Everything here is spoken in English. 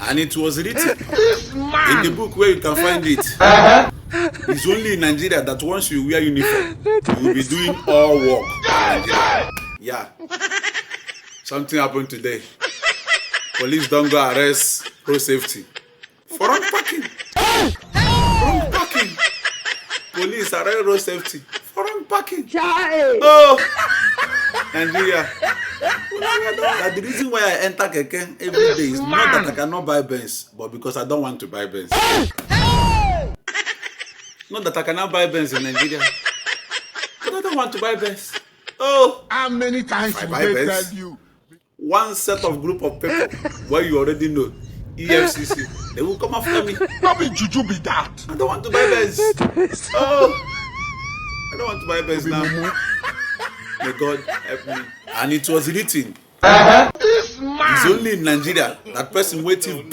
And it was written in the book where you can find it. It's only in Nigeria that once you wear uniform, you will be doing all work in Nigeria. Yeah. Something happened today. Police don't go arrest road safety for wrong parking. Wrong parking. Police arrest road safety for wrong parking. Oh, Nigeria. That the reason why I enter keke every day is not that I cannot buy Benz, but because I don't want to buy Benz. Not that I cannot buy Benz in Nigeria, but I don't want to buy Benz. Oh, how many times I will buy they Benz? tell you? One set of group of people where you already know, EFCC, they will come after me. Not be juju be that. I don't want to buy Benz. Oh, I don't want to buy Benz now. May God help me. And it was written. It's only in Nigeria that person waiting